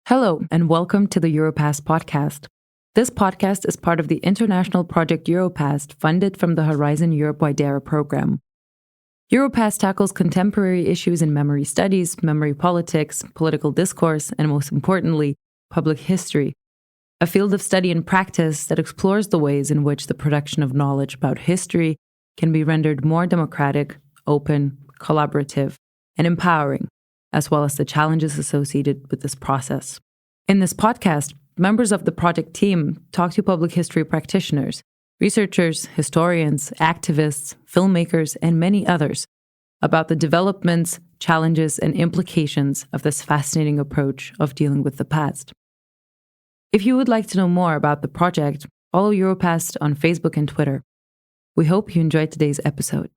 Hello, and welcome to the Europast podcast. This podcast is part of the international project Europast, funded from the Horizon Europe Wideera program. Europast tackles contemporary issues in memory studies, memory politics, political discourse, and most importantly, public history, a field of study and practice that explores the ways in which the production of knowledge about history can be rendered more democratic, open, collaborative, and empowering, as well as the challenges associated with this process. In this podcast, members of the project team talk to public history practitioners, researchers, historians, activists, filmmakers, and many others about the developments, challenges, and implications of this fascinating approach of dealing with the past. If you would like to know more about the project, follow Europast on Facebook and Twitter. We hope you enjoyed today's episode.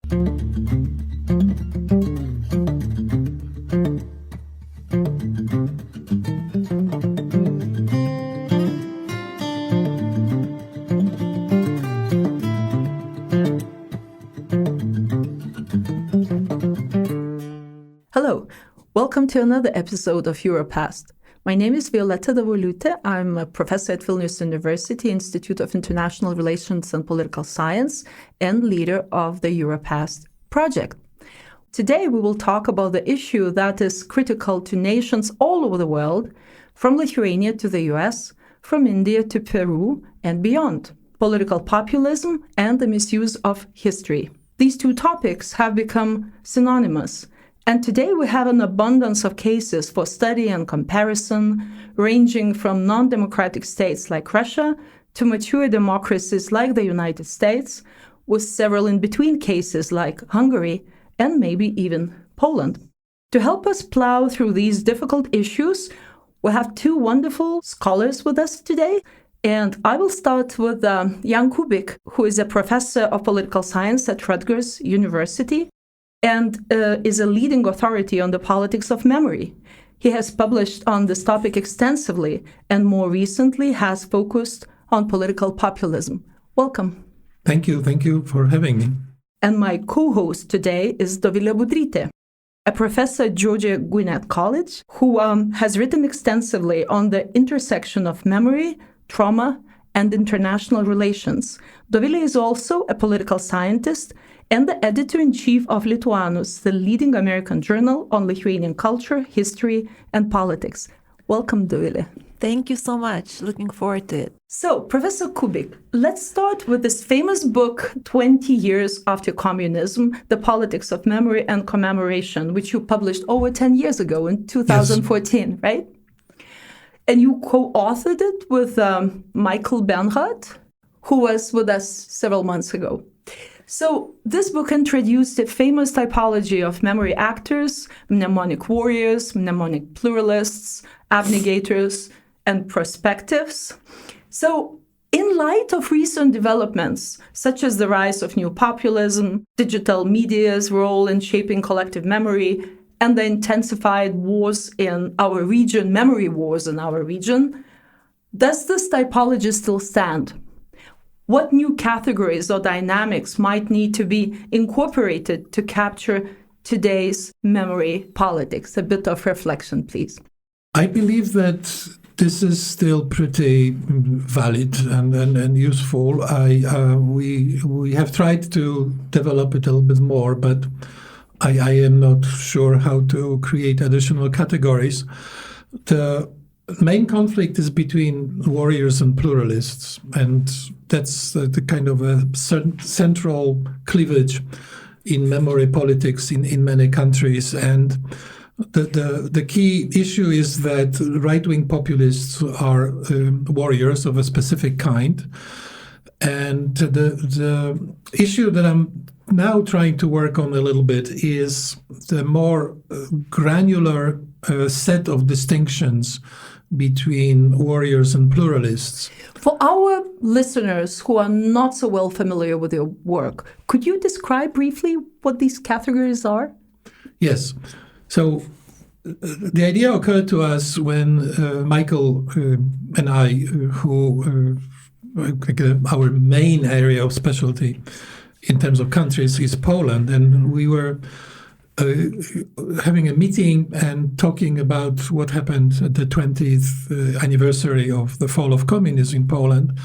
Hello, welcome to another episode of Europast. My name is Violeta Davoliūtė. I'm a professor at Vilnius University, Institute of International Relations and Political Science, and leader of the Europast project. Today we will talk about the issue that is critical to nations all over the world, from Lithuania to the US, from India to Peru and beyond: political populism and the misuse of history. These two topics have become synonymous. And today we have an abundance of cases for study and comparison, ranging from non-democratic states like Russia to mature democracies like the United States, with several in-between cases like Hungary and maybe even Poland. To help us plow through these difficult issues, we have two wonderful scholars with us today. And I will start with Jan Kubik, who is a professor of political science at Rutgers University and is a leading authority on the politics of memory. He has published on this topic extensively and more recently has focused on political populism. Welcome. Thank you for having me. And my co-host today is Dovilė Budrytė, a professor at Gwinnett College who has written extensively on the intersection of memory, trauma, and international relations. Dovilė is also a political scientist and the editor-in-chief of Lituanus, the leading American journal on Lithuanian culture, history, and politics. Welcome, Dovilė. Thank you so much. Looking forward to it. So, Professor Kubik, let's start with this famous book, 20 Years After Communism, The Politics of Memory and Commemoration, which you published over 10 years ago in 2014, yes. Right? And you co-authored it with Michael Bernhardt, who was with us several months ago. So this book introduced a famous typology of memory actors, mnemonic warriors, mnemonic pluralists, abnegators, and prospectives. So in light of recent developments, such as the rise of new populism, digital media's role in shaping collective memory, and the intensified wars in our region, memory wars in our region, does this typology still stand? What new categories or dynamics might need to be incorporated to capture today's memory politics? A bit of reflection, please. I believe that this is still pretty valid and useful. We have tried to develop it a little bit more, but I am not sure how to create additional categories. The main conflict is between warriors and pluralists, and that's the kind of a central cleavage in memory politics in many countries. And the key issue is that right-wing populists are warriors of a specific kind. And the issue that I'm now trying to work on a little bit is the more granular set of distinctions between warriors and pluralists. For our listeners who are not so well familiar with your work, could you describe briefly what these categories are? Yes. So the idea occurred to us when Michael and I, who our main area of specialty in terms of countries is Poland, and we were having a meeting and talking about what happened at the 20th anniversary of the fall of communism in Poland,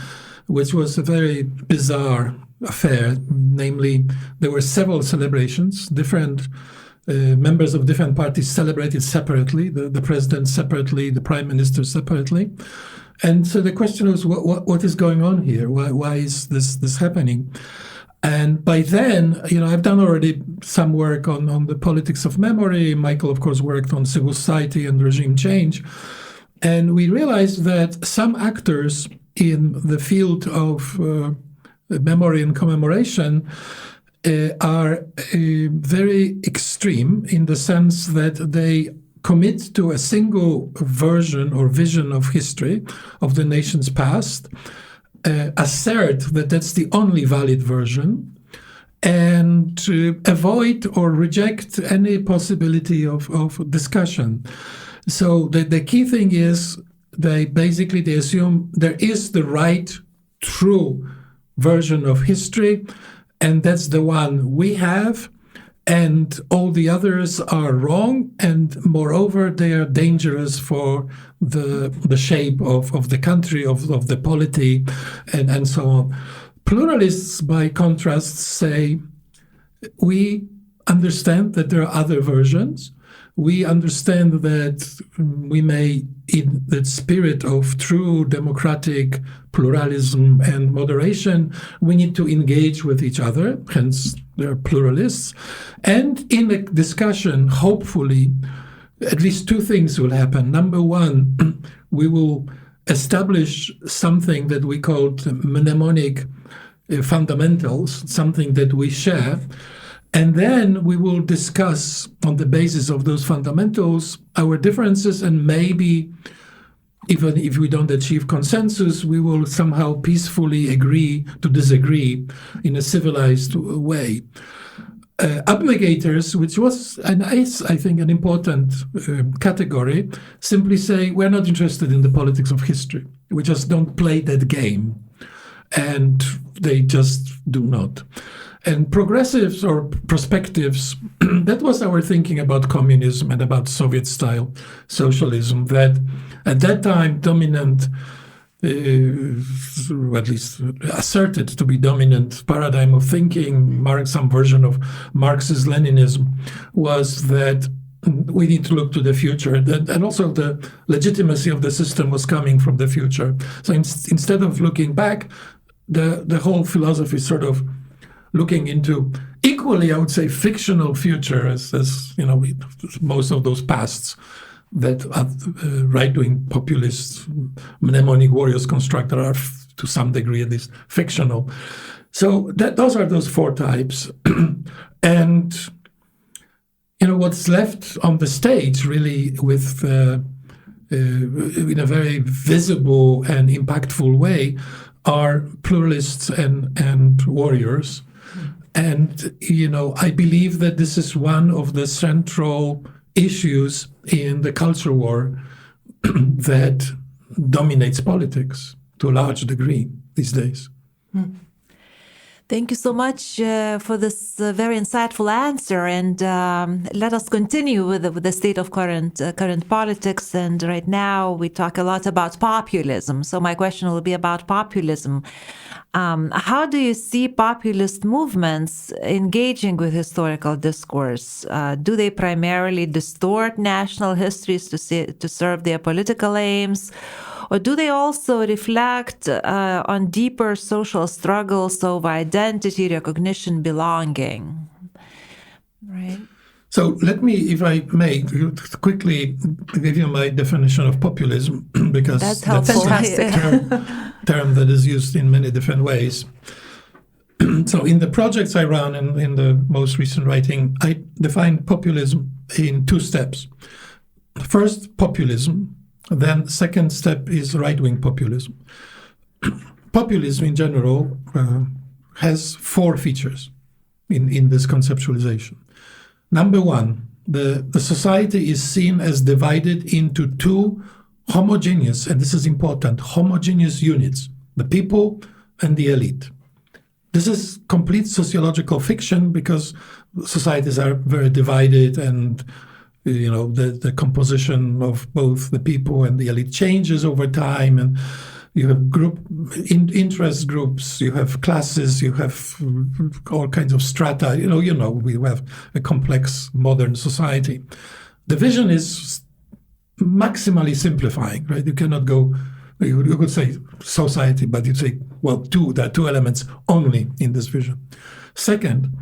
which was a very bizarre affair. Namely, there were several celebrations. Different members of different parties celebrated separately, the president separately, the prime minister separately. And so the question was, what is going on here? Why is this happening? And by then, I've done already some work on the politics of memory. Michael, of course, worked on civil society and regime change. And we realized that some actors in the field of memory and commemoration are very extreme in the sense that they commit to a single version or vision of history of the nation's past, assert that that's the only valid version, and avoid or reject any possibility of discussion. So the key thing is they assume there is the right, true version of history, and that's the one we have, and all the others are wrong, and moreover, they are dangerous for the shape of the country, of the polity, and so on. Pluralists, by contrast, say, we understand that there are other versions. We understand that we may, in the spirit of true democratic pluralism and moderation, we need to engage with each other, hence there are pluralists. And in a discussion, hopefully, at least two things will happen. Number one, we will establish something that we call mnemonic fundamentals, something that we share. And then we will discuss on the basis of those fundamentals our differences, and maybe even if we don't achieve consensus, we will somehow peacefully agree to disagree in a civilized way. Abnegators, which was and is, I think, an important category, simply say we're not interested in the politics of history. We just don't play that game. And they just do not. And progressives or perspectives, that was our thinking about communism and about Soviet-style socialism, that at that time dominant, or at least asserted to be dominant paradigm of thinking, some version of Marxist-Leninism, was that we need to look to the future. And also the legitimacy of the system was coming from the future. So instead of looking back, the whole philosophy sort of looking into equally, I would say, fictional future as most of those pasts that right-wing populist mnemonic warriors constructed are, to some degree at least, fictional. So those are those four types. And what's left on the stage really with in a very visible and impactful way are pluralists and warriors. And, I believe that this is one of the central issues in the culture war that dominates politics to a large degree these days. Thank you so much for this very insightful answer. And let us continue with the state of current politics. And right now we talk a lot about populism. So my question will be about populism. How do you see populist movements engaging with historical discourse? Do they primarily distort national histories to serve their political aims? Or do they also reflect on deeper social struggles of identity, recognition, belonging? Right. So let me, if I may, quickly give you my definition of populism, because that's helpful. a term that is used in many different ways. So in the projects I run and in the most recent writing, I define populism in two steps. First, populism. Then second step is right-wing populism. Populism in general has four features in this conceptualization. Number one, the society is seen as divided into two homogeneous, and this is important, homogeneous units, the people and the elite. This is complete sociological fiction because societies are very divided, and the composition of both the people and the elite changes over time, and you have interest groups, you have classes, you have all kinds of strata. We have a complex modern society. The vision is maximally simplifying, right? You cannot go. You could say society, but you'd say, well, there are two elements only in this vision. Second,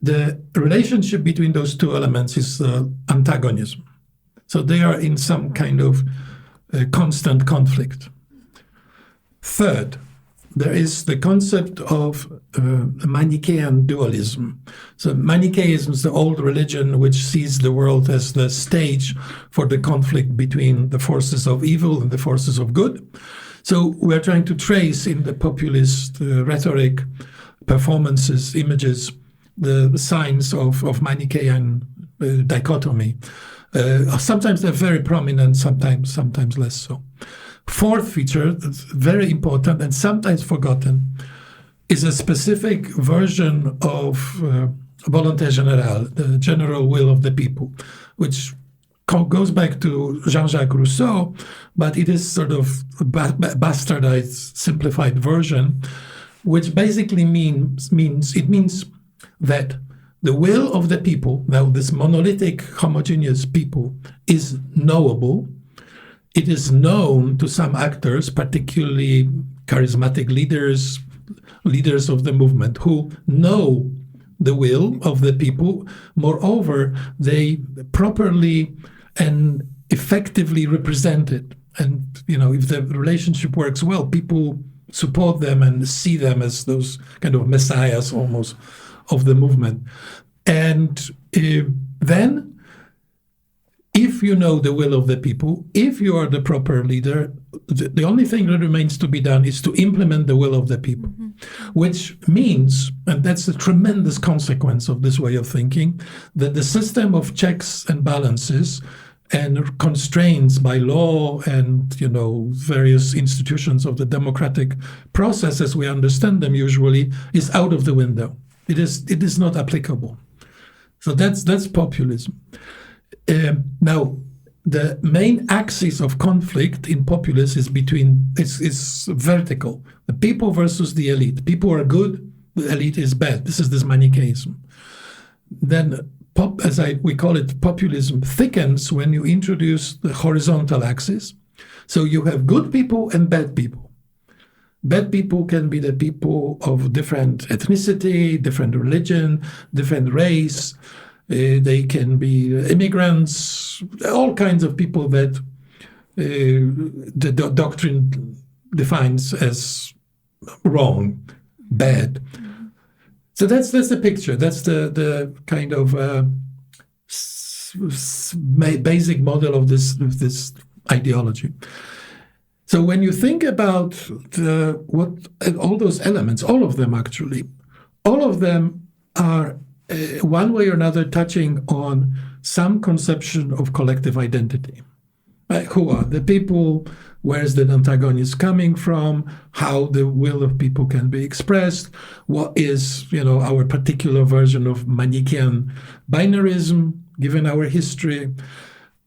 the relationship between those two elements is antagonism. So they are in some kind of constant conflict. Third, there is the concept of Manichaean dualism. So Manichaeism is the old religion which sees the world as the stage for the conflict between the forces of evil and the forces of good. So we're trying to trace in the populist rhetoric, performances, images, the signs of Manichaean dichotomy. Sometimes they're very prominent, sometimes less so. Fourth feature, that's very important and sometimes forgotten, is a specific version of volonté générale, the general will of the people, which goes back to Jean-Jacques Rousseau, but it is sort of a bastardized, simplified version, which basically means that the will of the people, now this monolithic, homogeneous people, is knowable. It is known to some actors, particularly charismatic leaders of the movement, who know the will of the people. Moreover, they properly and effectively represent it. And, if the relationship works well, people support them and see them as those kind of messiahs almost of the movement. And then, if you know the will of the people, if you are the proper leader, the only thing that remains to be done is to implement the will of the people, which means, and that's a tremendous consequence of this way of thinking, that the system of checks and balances and constraints by law and, various institutions of the democratic process as we understand them usually is out of the window. It is not applicable. So that's populism. Now, the main axis of conflict in populism is vertical. The people versus the elite. People are good, the elite is bad. This is this Manichaeism. Then, we call it, populism thickens when you introduce the horizontal axis. So you have good people and bad people. Bad people can be the people of different ethnicity, different religion, different race. They can be immigrants, all kinds of people that the doctrine defines as wrong, bad. So that's the picture. That's the kind of basic model of this ideology. So when you think about all those elements, all of them actually, all of them are one way or another touching on some conception of collective identity. Who are the people? Where is the antagonist coming from? How the will of people can be expressed? What is, our particular version of Manichaean binarism, given our history?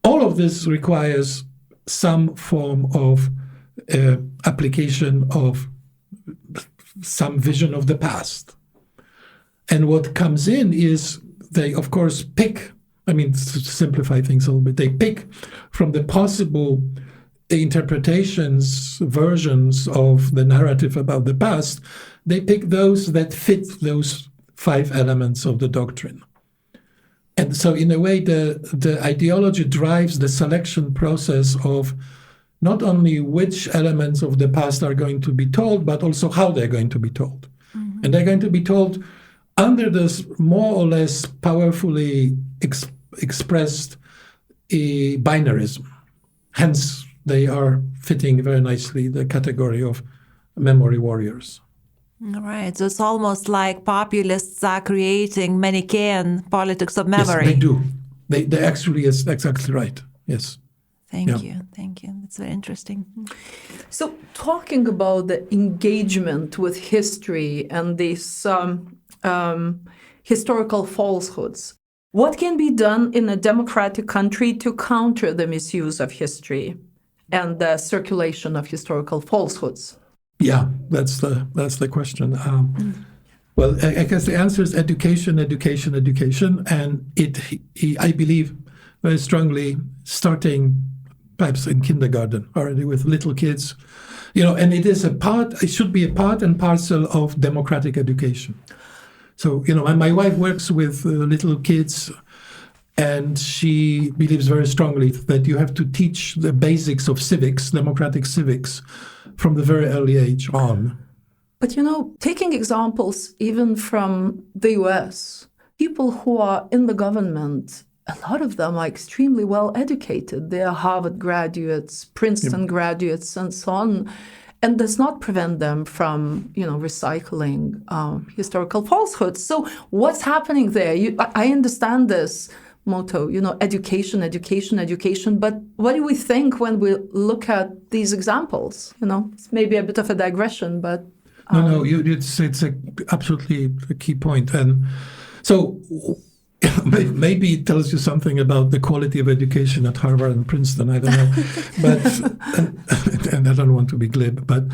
All of this requires some form of application of some vision of the past. And what comes in is they, of course, pick, to simplify things a little bit, they pick from the possible interpretations, versions of the narrative about the past, they pick those that fit those 5 elements of the doctrine. And so in a way, the ideology drives the selection process of not only which elements of the past are going to be told, but also how they're going to be told. Mm-hmm. And they're going to be told under this more or less powerfully expressed binarism. Hence, they are fitting very nicely the category of memory warriors. All right. So it's almost like populists are creating Manichaean politics of memory. Yes, they do. They actually is exactly right. Yes. Thank you. That's very interesting. So talking about the engagement with history and this historical falsehoods. What can be done in a democratic country to counter the misuse of history and the circulation of historical falsehoods? Yeah, that's the question. Well, I guess the answer is education, education, education, and I believe very strongly starting perhaps in kindergarten already with little kids, and it should be a part and parcel of democratic education. So, my wife works with little kids, and she believes very strongly that you have to teach the basics of civics, democratic civics, from the very early age on. But, taking examples even from the US, people who are in the government, a lot of them are extremely well educated. They are Harvard graduates, Princeton graduates, and so on. And does not prevent them from, recycling historical falsehoods. So what's happening there? I understand this motto, education, education, education. But what do we think when we look at these examples? It's maybe a bit of a digression, but... No, it's absolutely a key point. And so maybe it tells you something about the quality of education at Harvard and Princeton, I don't know. But and I don't want to be glib, but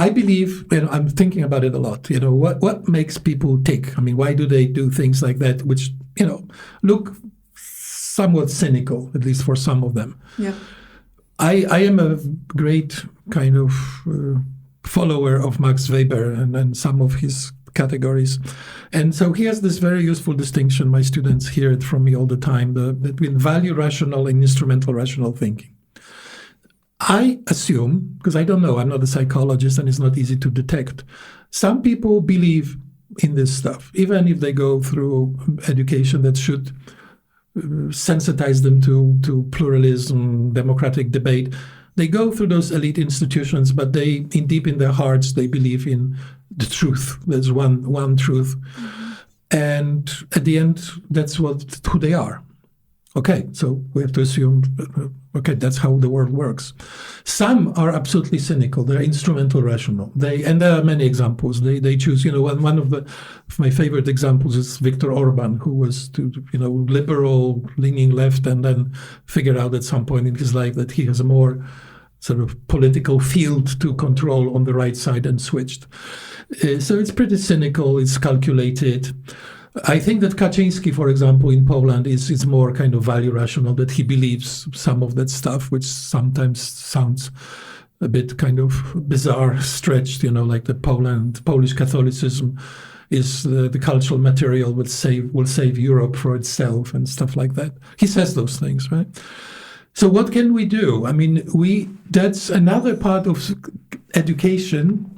I believe, I'm thinking about it a lot, what makes people tick? I mean, why do they do things like that, which, look somewhat cynical, at least for some of them. Yeah. I am a great kind of follower of Max Weber and some of his categories. And so he has this very useful distinction. My students hear it from me all the time, between value rational and instrumental rational thinking. I assume, because I don't know, I'm not a psychologist and it's not easy to detect, some people believe in this stuff, even if they go through education that should sensitize them to pluralism, democratic debate. They go through those elite institutions, but deep in their hearts, they believe in the truth. There's one truth. Mm-hmm. And at the end, that's who they are. Okay, so we have to assume, that's how the world works. Some are absolutely cynical. They're instrumental rational. And there are many examples. They choose, one of my favorite examples is Viktor Orban, who was, liberal, leaning left, and then figured out at some point in his life that he has a more sort of political field to control on the right side and switched. So it's pretty cynical. It's calculated. I think that Kaczynski, for example, in Poland is more kind of value rational, that he believes some of that stuff, which sometimes sounds a bit kind of bizarre, stretched, like the Polish Catholicism is the cultural material will save Europe for itself and stuff like that. He says those things, right? So what can we do? I mean, that's another part of education,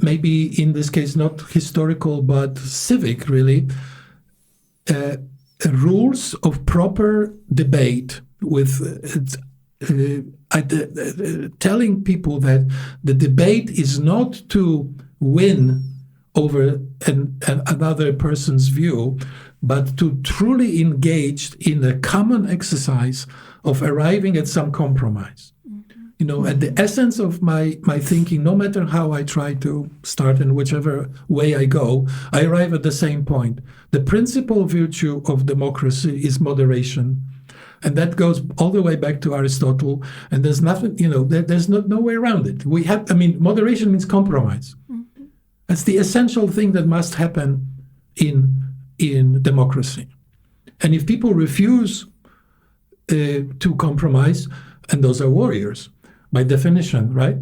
maybe in this case not historical but civic, really, rules of proper debate with telling people that the debate is not to win over another person's view, but to truly engage in a common exercise of arriving at some compromise. At the essence of my thinking, no matter how I try to start in whichever way I go, I arrive at the same point. The principal virtue of democracy is moderation. And that goes all the way back to Aristotle. And there's nothing, there's no way around it. Moderation means compromise. Mm-hmm. That's the essential thing that must happen in democracy. And if people refuse to compromise, and those are warriors, by definition, right?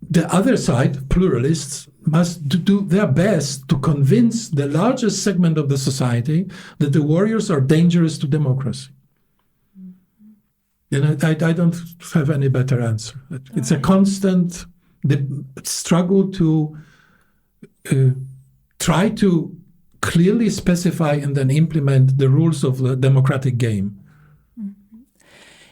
The other side, pluralists, must do their best to convince the largest segment of the society that the warriors are dangerous to democracy. I don't have any better answer. It's a constant struggle to try to clearly specify and then implement the rules of the democratic game.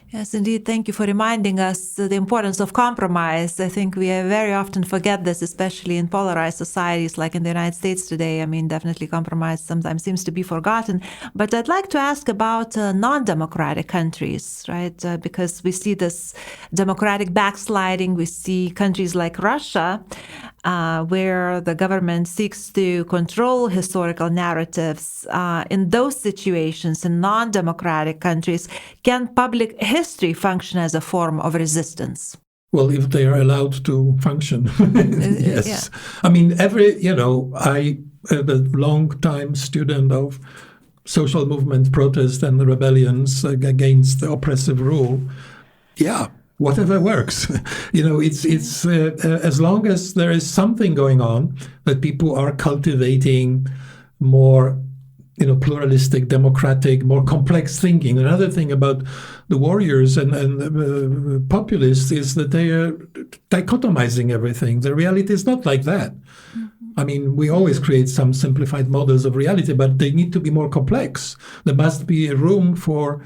Yes, indeed. Thank you for reminding us the importance of compromise. I think we very often forget this, especially in polarized societies like in the United States today. Definitely compromise sometimes seems to be forgotten. But I'd like to ask about non-democratic countries, right? Because we see this democratic backsliding. We see countries like Russia. where the government seeks to control historical narratives. In those situations, in non-democratic countries, can public history function as a form of resistance? Well, if they are allowed to function, yes. Yeah. I mean, I am a long-time student of social movement protests and rebellions against the oppressive rule. Yeah, whatever works. It's as long as there is something going on, that people are cultivating more pluralistic, democratic, more complex thinking. Another thing about the warriors and populists is that they are dichotomizing everything. The reality is not like that. Mm-hmm. I mean, we always create some simplified models of reality, but they need to be more complex. There must be a room for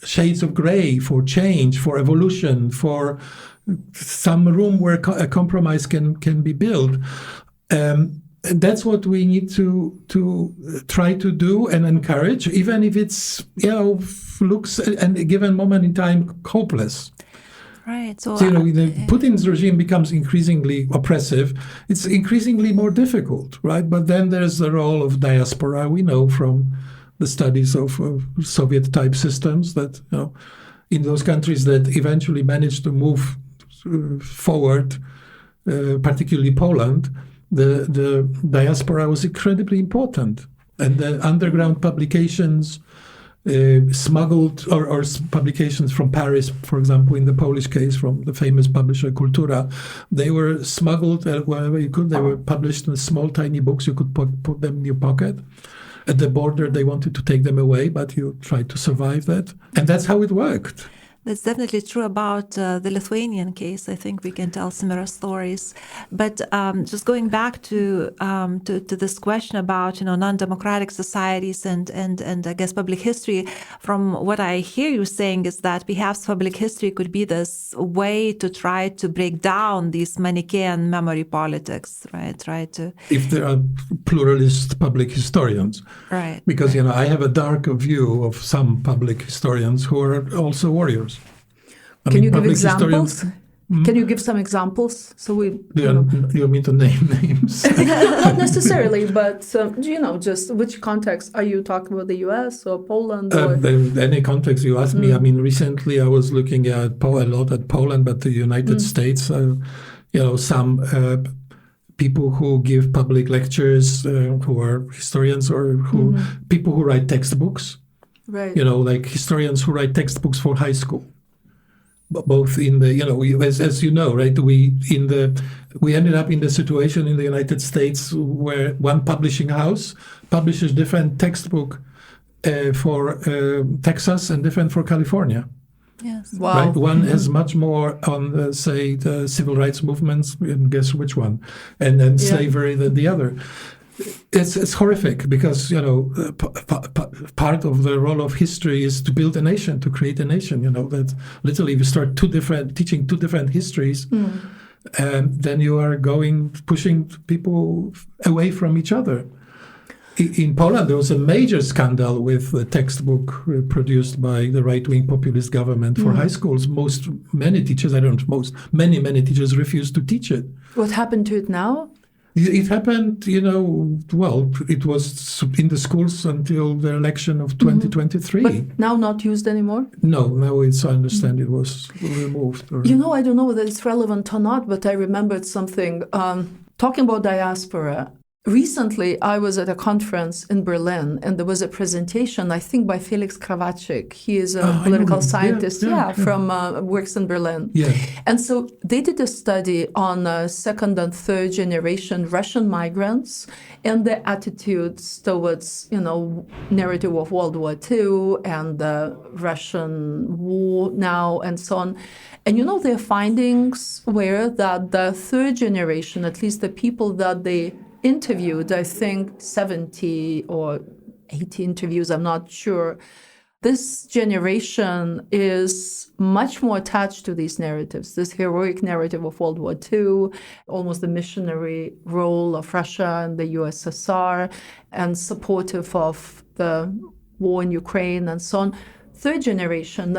shades of gray, for change, for evolution, for some room where a compromise can be built. And that's what we need to try to do and encourage, even if it's looks at a given moment in time hopeless. Right. So Putin's regime becomes increasingly oppressive. It's increasingly more difficult, right? But then there's the role of diaspora. We know from the studies of Soviet-type systems that in those countries that eventually managed to move forward, particularly Poland, the diaspora was incredibly important, and the underground publications smuggled or publications from Paris, for example, in the Polish case from the famous publisher Kultura, they were smuggled wherever you could. They were published in small, tiny books. You could put them in your pocket. At the border, they wanted to take them away, but you tried to survive that, and that's how it worked. That's definitely true about the Lithuanian case. I think we can tell similar stories. But just going back to this question about non-democratic societies and I guess public history, from what I hear you saying is that perhaps public history could be this way to try to break down these Manichaean memory politics, right? Try to, if there are pluralist public historians, right? Because I have a darker view of some public historians who are also warriors. Can you give examples? Can you give some examples? So you mean to name names? Not necessarily, but just which context are you talking about? The U.S. or Poland? Or? Any context you ask me. I mean, recently I was looking at a lot at Poland, but the United States. Some people who give public lectures, who are historians, or people who write textbooks. Right. Like historians who write textbooks for high school. Both in the, as you know, right? We ended up in the situation in the United States where one publishing house publishes different textbook for Texas and different for California. Yes. Wow. Right? One has much more on, say, the civil rights movements, and guess which one, and then slavery than the other. It's horrific because part of the role of history is to build a nation, to create a nation. That literally if you start teaching two different histories, and then you are pushing people away from each other. In Poland, there was a major scandal with the textbook produced by the right-wing populist government for high schools. Many teachers teachers refused to teach it. What happened to it now? It happened, it was in the schools until the election of 2023. But now not used anymore? No, now I understand it was removed. I don't know whether it's relevant or not, but I remembered something. Talking about diaspora, recently I was at a conference in Berlin, and there was a presentation, I think, by Felix Krawczyk. He is a political scientist, from works in Berlin. Yeah. And so they did a study on second and third generation Russian migrants and their attitudes towards, narrative of World War II and the Russian war now and so on. And their findings were that the third generation, at least the people that they interviewed, I think 70 or 80 interviews, I'm not sure. This generation is much more attached to these narratives, this heroic narrative of World War II, almost the missionary role of Russia and the USSR, and supportive of the war in Ukraine and so on. Third generation,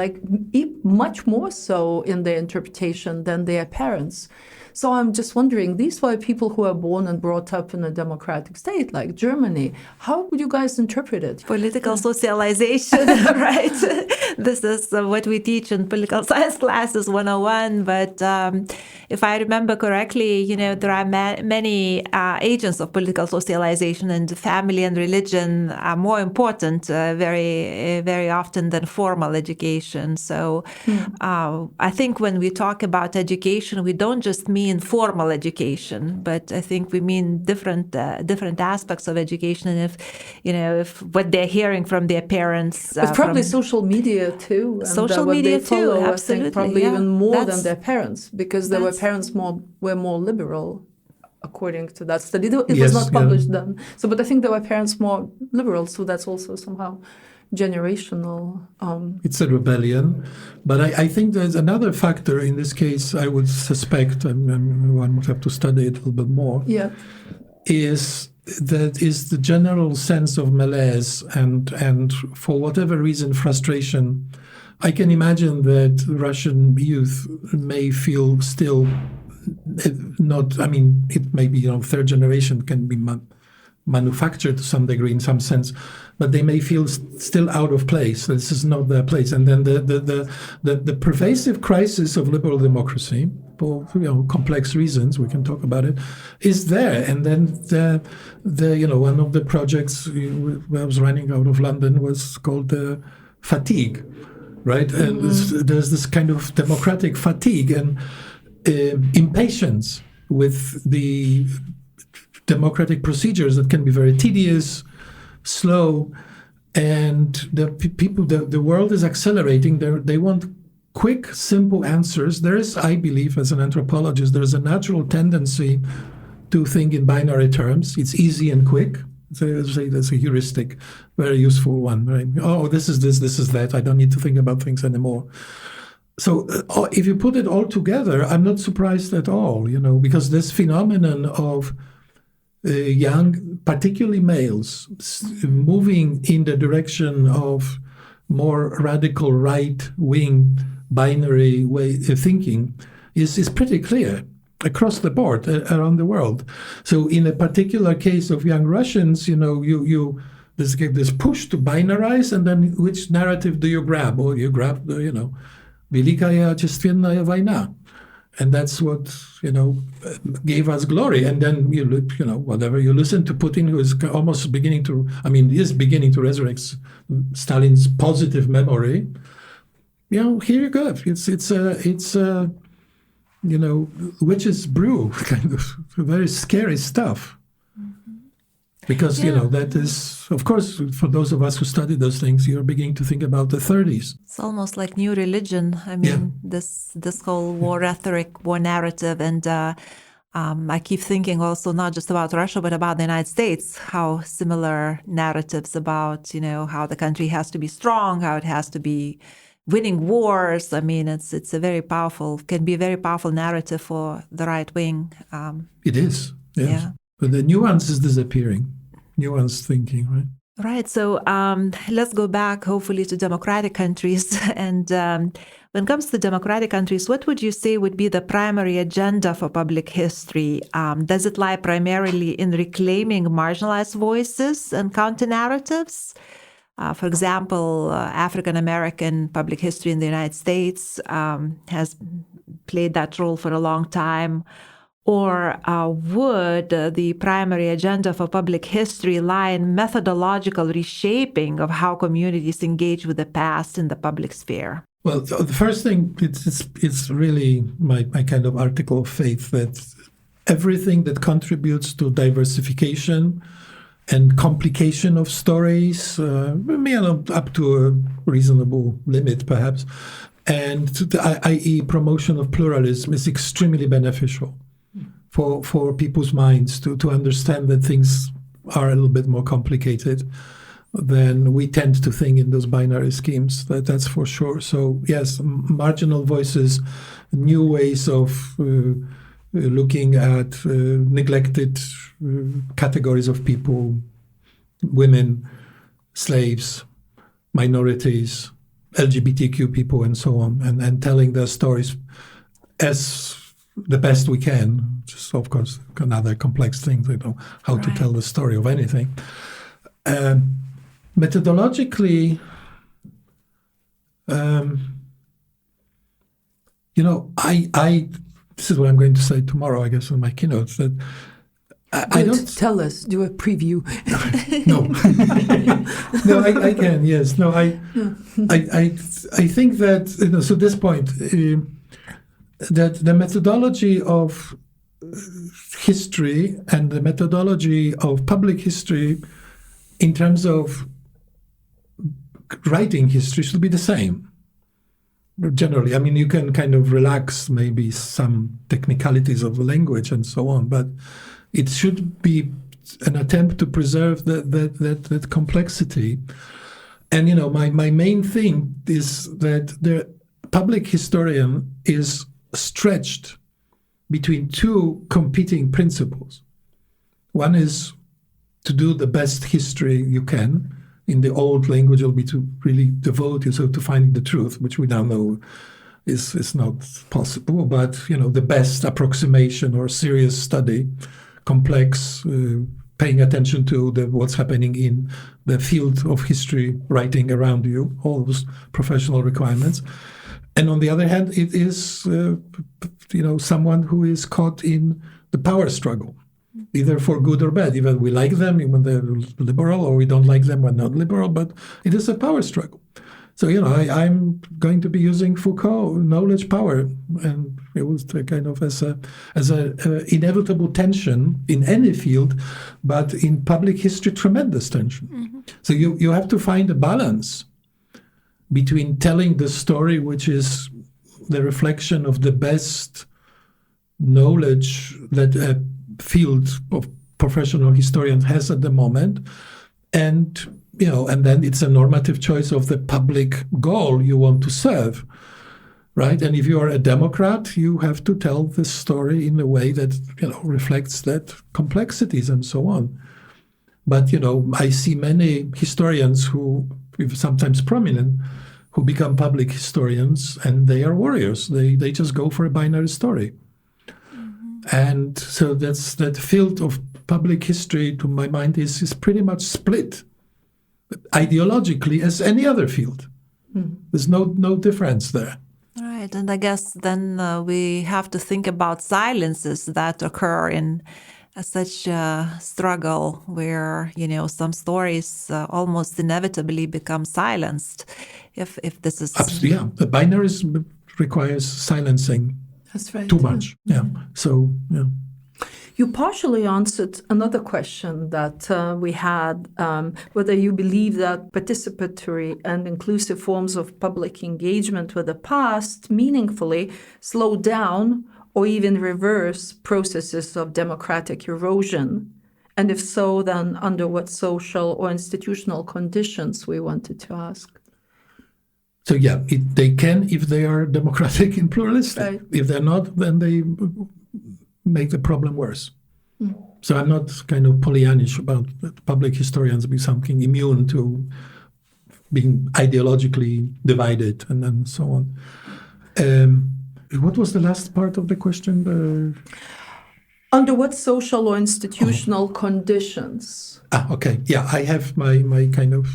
much more so in their interpretation than their parents. So I'm just wondering, these were people who are born and brought up in a democratic state like Germany. How would you guys interpret it? Political socialization, right? This is what we teach in political science classes 101. But if I remember correctly, there are many agents of political socialization, and family and religion are more important very, very often than formal education. So I think when we talk about education, we don't just mean formal education, but I think we mean different aspects of education. And if what they're hearing from their parents, but probably social media too. And social media too, absolutely. I think probably even more than their parents, because their parents were more liberal, according to that study. It was not published then. So, but I think there were parents more liberal, so that's also somehow generational. It's a rebellion. But I think there's another factor in this case, I would suspect, and one would have to study it a little bit more, is the general sense of malaise and for whatever reason, frustration. I can imagine that Russian youth may feel still not, it may be, third generation can be manufactured to some degree in some sense, but they may feel still out of place. This is not their place. And then the pervasive crisis of liberal democracy, for complex reasons, we can talk about it, is there. And then one of the projects I was running out of London was called Fatigue, right? And there's this kind of democratic fatigue and impatience with the democratic procedures that can be very tedious, slow, and the world is accelerating. They want quick, simple answers. There is, I believe, as an anthropologist, there is a natural tendency to think in binary terms. It's easy and quick. So that's a heuristic, very useful one, right? Oh, this is this is that. I don't need to think about things anymore. So if you put it all together, I'm not surprised at all, because this phenomenon of young, particularly males, moving in the direction of more radical right-wing binary way of thinking is pretty clear across the board around the world. So in a particular case of young Russians, there's this push to binarize, and then which narrative do you grab? Or you grab the, Великая Отечественная война. And that's what, gave us glory. And then whatever you listen to Putin, who is almost beginning to resurrect Stalin's positive memory. Here you go. It's witch's brew, kind of very scary stuff. Because, that is, of course, for those of us who study those things, you're beginning to think about the 30s. It's almost like new religion. This whole war rhetoric, war narrative. And I keep thinking also not just about Russia, but about the United States, how similar narratives about, how the country has to be strong, how it has to be winning wars. It's a very powerful, can be a very powerful narrative for the right wing. It is, yes. Yeah. But the nuance is disappearing. Nuanced thinking, right? Right. So let's go back, hopefully, to democratic countries. And when it comes to democratic countries, what would you say would be the primary agenda for public history? Does it lie primarily in reclaiming marginalized voices and counter-narratives? For example, African-American public history in the United States has played that role for a long time. Or would the primary agenda for public history lie in methodological reshaping of how communities engage with the past in the public sphere? Well, the first thing, it's really my kind of article of faith that everything that contributes to diversification and complication of stories, up to a reasonable limit perhaps, and i.e. promotion of pluralism is extremely beneficial for people's minds to understand that things are a little bit more complicated than we tend to think in those binary schemes. That's for sure. So yes, marginal voices, new ways of looking at neglected categories of people, women, slaves, minorities, LGBTQ people, and so on, and telling their stories as the best we can, which is, of course, another complex thing, how to tell the story of anything. Methodologically, this is what I'm going to say tomorrow, I guess, in my keynote, that I don't tell us, do a preview. No. No, I can, yes. No, I think that, so this point, that the methodology of history and the methodology of public history in terms of writing history should be the same. Generally, I mean, you can kind of relax maybe some technicalities of the language and so on, but it should be an attempt to preserve that complexity. And, my main thing is that the public historian is stretched between two competing principles. One is to do the best history you can. In the old language, it will be to really devote yourself to finding the truth, which we now know is not possible. But, the best approximation or serious study, complex, paying attention to what's happening in the field of history writing around you, all those professional requirements. And on the other hand, it is, someone who is caught in the power struggle, either for good or bad. Either we like them when they're liberal, or we don't like them when not liberal, but it is a power struggle. So, I'm going to be using Foucault, knowledge power, and it was kind of as a inevitable tension in any field, but in public history, tremendous tension. Mm-hmm. So you have to find a balance between telling the story, which is the reflection of the best knowledge that a field of professional historians has at the moment, and then it's a normative choice of the public goal you want to serve, right? And if you are a Democrat, you have to tell the story in a way that, reflects that complexities and so on. But, I see many historians who, sometimes prominent, who become public historians, and they are warriors. They just go for a binary story. Mm-hmm. And so that field of public history, to my mind, is pretty much split ideologically as any other field. There's no difference there. Right, and I guess then we have to think about silences that occur in such a struggle where, some stories almost inevitably become silenced. If this is... Absolutely, yeah. The binaries requires silencing. That's right. Too much, yeah. So, yeah. You partially answered another question that we had, whether you believe that participatory and inclusive forms of public engagement with the past meaningfully slow down or even reverse processes of democratic erosion. And if so, then under what social or institutional conditions, we wanted to ask. So yeah, they can if they are democratic and pluralistic. Right. If they're not, then they make the problem worse. So I'm not kind of Pollyannish about public historians being something immune to being ideologically divided and so on. What was the last part of the question? Under what social or institutional conditions? Okay. Yeah, I have my kind of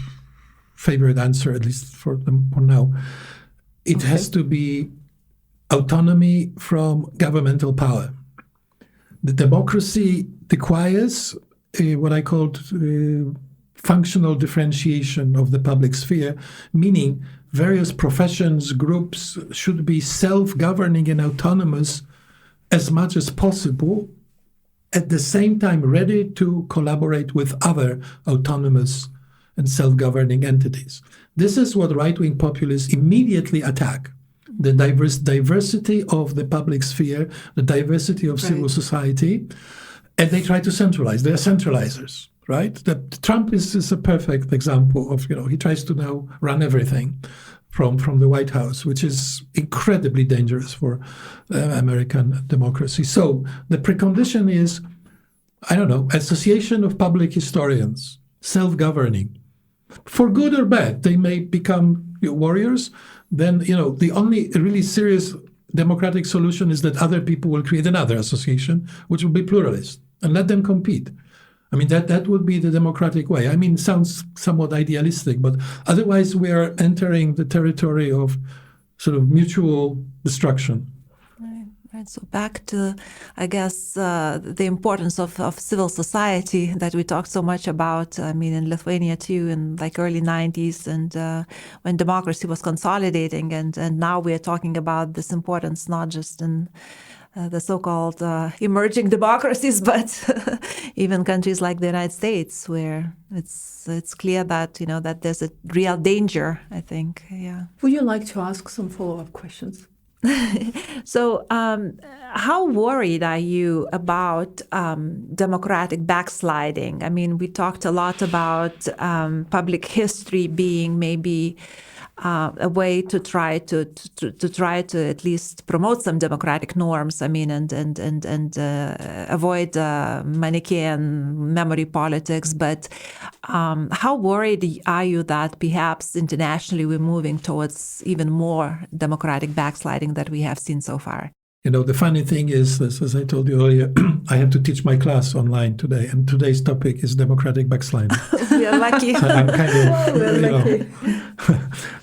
favorite answer, at least for now. It has to be autonomy from governmental power. The democracy requires what I called functional differentiation of the public sphere, meaning various professions, groups should be self-governing and autonomous as much as possible, at the same time ready to collaborate with other autonomous and self-governing entities. This is what right-wing populists immediately attack. The diversity of the public sphere, the diversity of civil society, and they try to centralize. They are centralizers, right? Trump is a perfect example of, he tries to now run everything from the White House, which is incredibly dangerous for American democracy. So the precondition is, association of public historians, self-governing. For good or bad, they may become warriors. Then, the only really serious democratic solution is that other people will create another association, which will be pluralist, and let them compete. I mean, that would be the democratic way. I mean, it sounds somewhat idealistic, but otherwise we are entering the territory of sort of mutual destruction. Right. So back to, I guess, the importance of civil society that we talked so much about, I mean, in Lithuania too, in like early 90s, and when democracy was consolidating, and now we are talking about this importance not just in the so-called emerging democracies, but even countries like the United States, where it's clear that, you know, that there's a real danger, I think. Yeah. Would you like to ask some follow-up questions? So, how worried are you about democratic backsliding? I mean, we talked a lot about public history being maybe a way to try to at least promote some democratic norms. I mean, and avoid Manichaean memory politics. But how worried are you that perhaps internationally we're moving towards even more democratic backsliding that we have seen so far? You know, the funny thing is, as I told you earlier, I have to teach my class online today, and today's topic is democratic backsliding. We are lucky. So I'm kind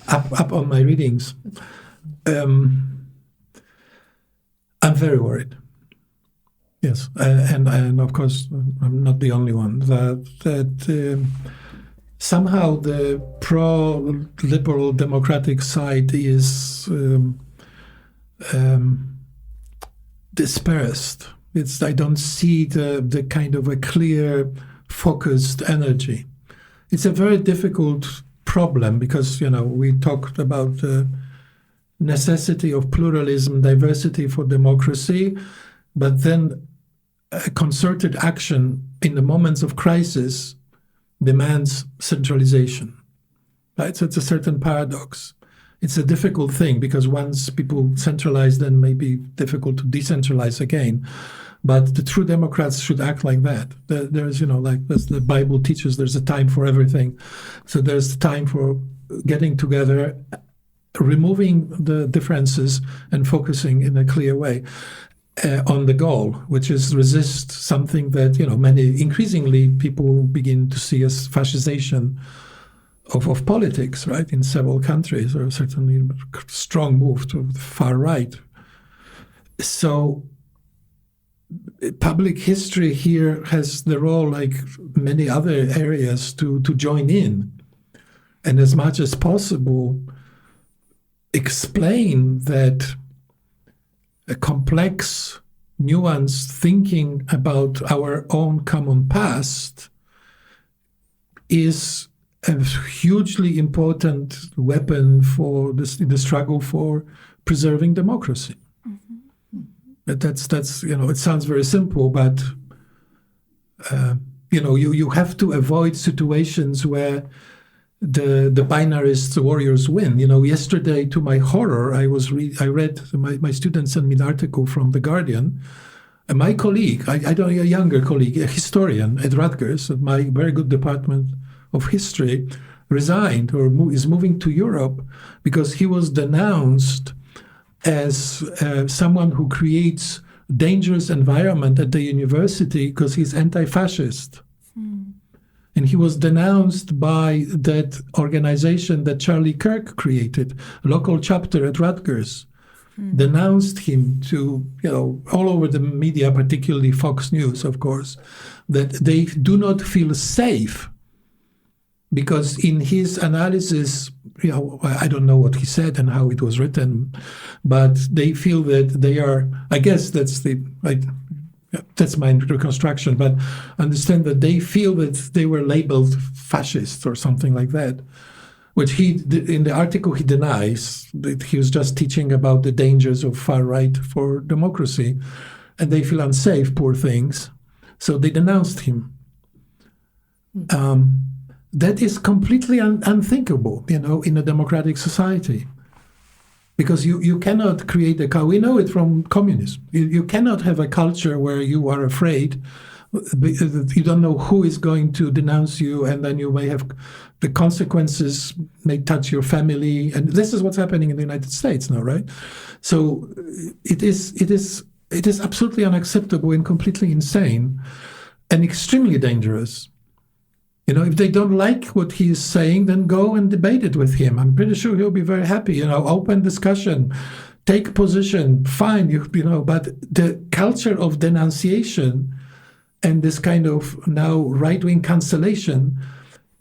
of up on my readings. I'm very worried. Yes, and of course I'm not the only one. That somehow the pro-liberal democratic side is dispersed. I don't see the kind of a clear, focused energy. It's a very difficult problem because, you know, we talked about the necessity of pluralism, diversity for democracy, but then a concerted action in the moments of crisis demands centralization. Right? So it's a certain paradox. It's a difficult thing because once people centralize, then it may be difficult to decentralize again. But the true Democrats should act like that. There's, you know, like as the Bible teaches, there's a time for everything. So there's time for getting together, removing the differences and focusing in a clear way on the goal, which is resist something that, you know, increasingly people begin to see as fascization of politics, right, in several countries, or certainly a strong move to the far right. So public history here has the role, like many other areas, to join in and as much as possible explain that a complex, nuanced thinking about our own common past is a hugely important weapon for the struggle for preserving democracy. Mm-hmm. That's you know, it sounds very simple, but you know, you have to avoid situations where the binarist warriors win. You know, yesterday, to my horror, I read my students sent me an article from The Guardian. And my colleague, I don't know, a younger colleague, a historian at Rutgers, at my very good department of history, resigned or is moving to Europe because he was denounced as someone who creates dangerous environment at the university because he's anti-fascist. And he was denounced by that organization that Charlie Kirk created, a local chapter at Rutgers, denounced him to, you know, all over the media, particularly Fox News, of course, that they do not feel safe because in his analysis, you know, I don't know what he said and how it was written, but they feel that they are, I guess that's my reconstruction, but understand that they feel that they were labeled fascists or something like that, which in the article he denies. That he was just teaching about the dangers of far right for democracy, and they feel unsafe, poor things, so they denounced him. That is completely unthinkable, you know, in a democratic society. Because you cannot create we know it from communism. You cannot have a culture where you are afraid You don't know who is going to denounce you, and then you may have the consequences may touch your family. And this is what's happening in the United States now, right? So it is absolutely unacceptable and completely insane and extremely dangerous. If they don't like what he is saying, then go and debate it with him. I'm pretty sure he'll be very happy. Open discussion, take position, fine. But the culture of denunciation and this kind of now right-wing cancellation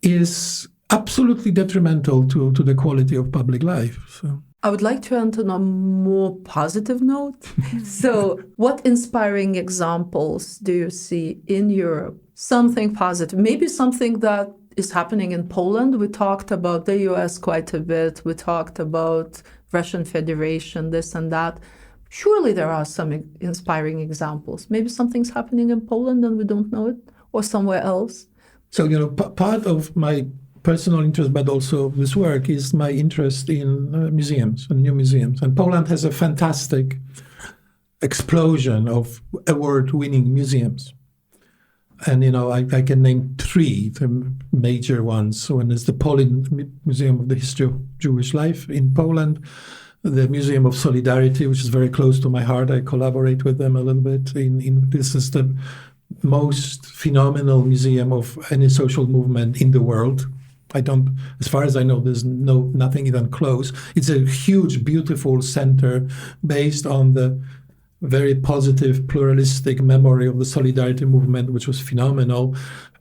is absolutely detrimental to the quality of public life. So I would like to end on a more positive note. So what inspiring examples do you see in Europe? Something positive, maybe something that is happening in Poland. We talked about the US quite a bit. We talked about Russian Federation, this and that. Surely there are some inspiring examples. Maybe something's happening in Poland and we don't know it, or somewhere else. So, part of my personal interest, but also this work, is my interest in museums and new museums. And Poland has a fantastic explosion of award-winning museums. And, I can name three the major ones. One is the Polish Museum of the History of Jewish Life in Poland, the Museum of Solidarity, which is very close to my heart. I collaborate with them a little bit. This is the most phenomenal museum of any social movement in the world. As far as I know, there's nothing even close. It's a huge, beautiful center based on the very positive, pluralistic memory of the Solidarity movement, which was phenomenal.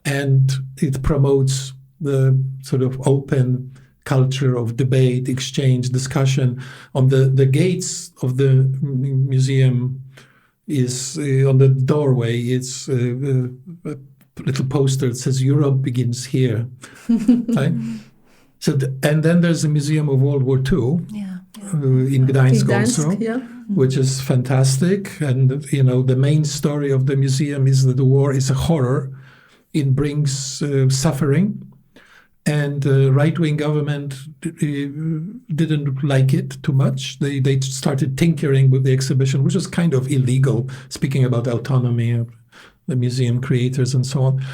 And it promotes the sort of open culture of debate, exchange, discussion. On the gates of the museum is on the doorway, it's a little poster that says Europe begins here. Right? And then there's the Museum of World War II in Gdańsk also, which is fantastic. And, the main story of the museum is that the war is a horror. It brings suffering. And the right-wing government didn't like it too much. They started tinkering with the exhibition, which was kind of illegal, speaking about autonomy of the museum creators and so on.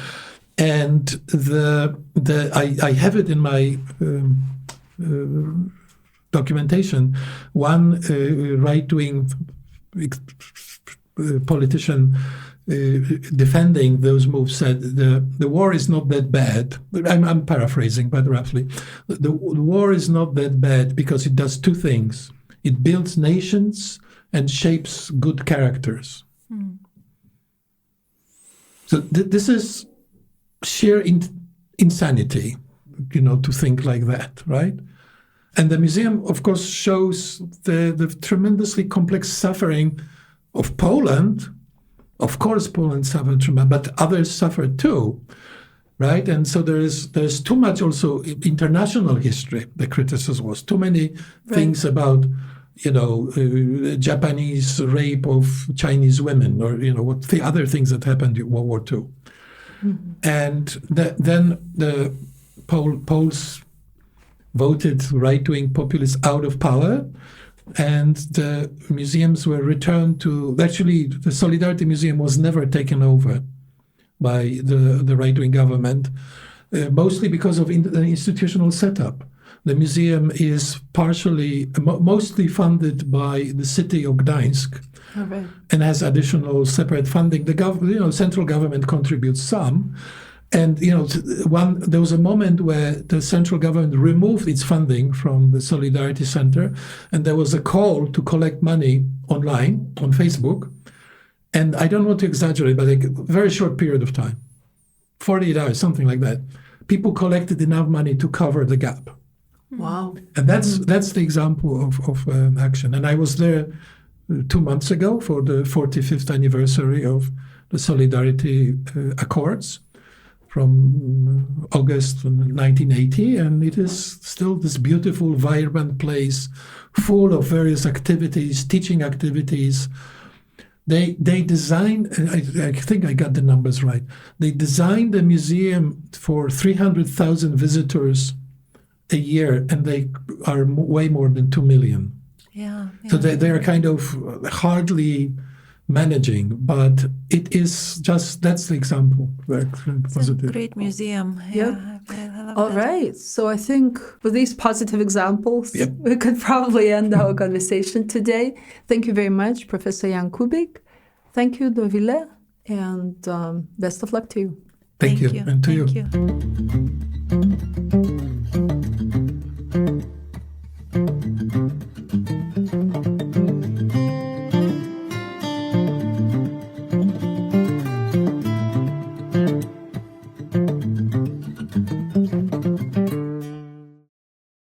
And I have it in my documentation. One right-wing politician defending those moves said the war is not that bad. I'm paraphrasing, but roughly. The war is not that bad because it does two things. It builds nations and shapes good characters. So this is sheer insanity, to think like that, right? And the museum, of course, shows the tremendously complex suffering of Poland. Of course, Poland suffered tremendous, but others suffered too, right? And so there's too much also international history. The criticism was too many things about, Japanese rape of Chinese women, or what the other things that happened in World War II. Mm-hmm. And then the Poles voted right-wing populists out of power. And the museums were returned to, actually, the Solidarity Museum was never taken over by the right-wing government, mostly because of the institutional setup. The museum is mostly funded by the city of Gdańsk, and has additional separate funding. The central government contributes some. And there was a moment where the central government removed its funding from the Solidarity Center, and there was a call to collect money online on Facebook. And I don't want to exaggerate, but a very short period of time, 48 hours, something like that, people collected enough money to cover the gap. Wow! And that's the example of action. And I was there 2 months ago for the 45th anniversary of the Solidarity Accords from August 1980, and it is still this beautiful, vibrant place full of various activities, teaching activities. They designed, I think I got the numbers right, they designed a museum for 300,000 visitors a year, and they are way more than 2 million. Yeah. So they are kind of hardly managing, but it is just, that's the example. It's a great museum. Yeah. All right. So I think with these positive examples, we could probably end our conversation today. Thank you very much, Professor Jan Kubik. Thank you, Dovilė, and best of luck to you. Thank you. And to Thank you. you.